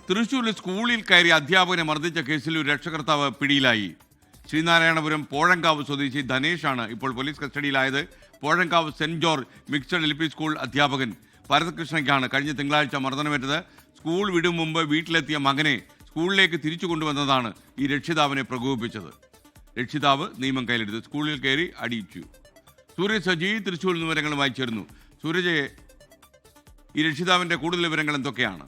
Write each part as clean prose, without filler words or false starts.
തൃശൂരിൽ സ്കൂളിൽ കയറി അധ്യാപകനെ മർദ്ദിച്ച കേസിൽ ഒരു രക്ഷകർത്താവ് പിടിയിലായി. ശ്രീനാരായണപുരം പോഴങ്കാവ് സ്വദേശി ധനേഷാണ് ഇപ്പോൾ പോലീസ് കസ്റ്റഡിയിലായത്. Pozhankavu Saint George mixed LP school അധ്യാപകൻ ഭരതകൃഷ്ണയ്ക്കാണ് കഴിഞ്ഞ തിങ്കളാഴ്ച മർദ്ദനമേറ്റത്. സ്കൂൾ വിടും മുമ്പ് വീട്ടിലെത്തിയ മകനെ സ്കൂളിലേക്ക് തിരിച്ചു കൊണ്ടുവന്നതാണ് ഈ രക്ഷിതാവിനെ പ്രകോപിപ്പിച്ചത്. രക്ഷിതാവ് നിയമം കയ്യിലെടുത്ത് സ്കൂളിൽ കയറി അടിയിച്ചു. സൂരജ് സജി തൃശ്ശൂരിൽ നിന്ന് വിവരങ്ങളുമായി ചേർന്നു. സൂരജ്, ഈ രക്ഷിതാവിൻ്റെ കൂടുതൽ വിവരങ്ങൾ എന്തൊക്കെയാണ്?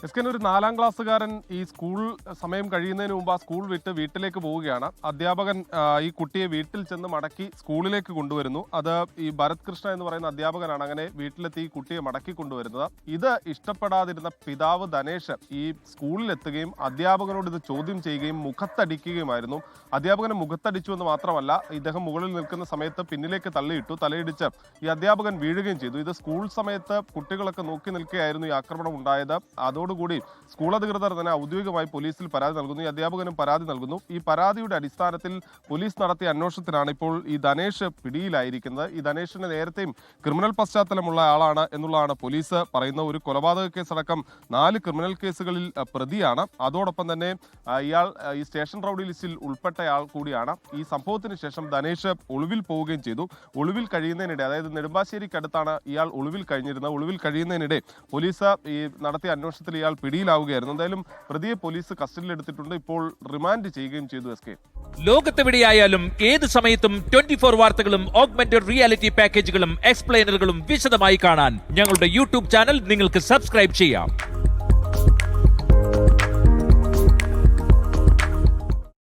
ഒരു 4ാം ക്ലാസ്സുകാരൻ ഈ സ്കൂൾ സമയം കഴിയുന്നതിന് മുമ്പ് ആ സ്കൂൾ വിട്ട് വീട്ടിലേക്ക് പോവുകയാണ്. അധ്യാപകൻ ഈ കുട്ടിയെ വീട്ടിൽ ചെന്ന് മടക്കി സ്കൂളിലേക്ക് കൊണ്ടുവരുന്നു. അത് ഈ ഭരത് കൃഷ്ണ എന്ന് പറയുന്ന അധ്യാപകനാണ് അങ്ങനെ വീട്ടിലെത്തി ഈ കുട്ടിയെ മടക്കി കൊണ്ടുവരുന്നത്. ഇത് ഇഷ്ടപ്പെടാതിരുന്ന പിതാവ് ധനേഷ് ഈ സ്കൂളിലെത്തുകയും അധ്യാപകനോട് ഇത് ചോദ്യം ചെയ്യുകയും മുഖത്തടിക്കുകയുമായിരുന്നു. അധ്യാപകനെ മുഖത്തടിച്ചു എന്ന് മാത്രമല്ല, ഇദ്ദേഹം മുകളിൽ നിൽക്കുന്ന സമയത്ത് പിന്നിലേക്ക് തള്ളിയിട്ടു. തലയിടിച്ച് ഈ അധ്യാപകൻ വീഴുകയും ചെയ്തു. ഇത് സ്കൂൾ സമയത്ത് കുട്ടികളൊക്കെ നോക്കി നിൽക്കുകയായിരുന്നു ഈ ആക്രമണം ഉണ്ടായത്. അതോടുകൂടി സ്കൂൾ അധികൃതർ തന്നെ ഔദ്യോഗികമായി പോലീസിൽ പരാതി നൽകുന്നു. ഈ അധ്യാപകനും പരാതി നൽകുന്നു. ഈ പരാതിയുടെ അടിസ്ഥാനത്തിൽ പോലീസ് നടത്തിയ അന്വേഷണത്തിലാണ് ഇപ്പോൾ ഈ ധനേഷ് പിടിയിലായിരിക്കുന്നത്. ഈ ധനേഷിന് നേരത്തെയും ക്രിമിനൽ പശ്ചാത്തലമുള്ള ആളാണ് എന്നുള്ളതാണ് പോലീസ് പറയുന്ന. ഒരു കൊലപാതക കേസടക്കം 4 ക്രിമിനൽ കേസുകളിൽ പ്രതിയാണ്. അതോടൊപ്പം തന്നെ ഇയാൾ ഈ സ്റ്റേഷൻ റൗഡി ലിസ്റ്റിൽ ഉൾപ്പെട്ടയാൾ കൂടിയാണ്. ഈ സംഭവത്തിന് ശേഷം ധനേഷ് ഒളിവിൽ പോവുകയും ചെയ്തു. ഒളിവിൽ കഴിയുന്നതിനിടെ, അതായത് നെടുമ്പാശ്ശേരിക്കടുത്താണ് ഇയാൾ ഒളിവിൽ കഴിഞ്ഞിരുന്നത്. ഒളിവിൽ കഴിയുന്നതിനിടെ പോലീസ് ഈ നടത്തിയ അന്വേഷണത്തിൽ ഇയാൾ പിടിയിലാവുകയായിരുന്നു. എന്തായാലും പ്രതിയെ പോലീസ് കസ്റ്റഡിയിലെടുത്തിട്ടുണ്ട്. ഇപ്പോൾ റിമാൻഡ് ചെയ്യുകയും ചെയ്തു. ലോകത്തെവിടെയായാലും ഏത് സമയത്തും 24 വാർത്തകളും ഓഗ്മെന്റഡ് റിയാലിറ്റി പാക്കേജുകളും എക്സ്പ്ലെയിനറുകളും വിശദമായി കാണാൻ ഞങ്ങളുടെ YouTube ചാനൽ നിങ്ങൾക്ക് സബ്സ്ക്രൈബ് ചെയ്യാം.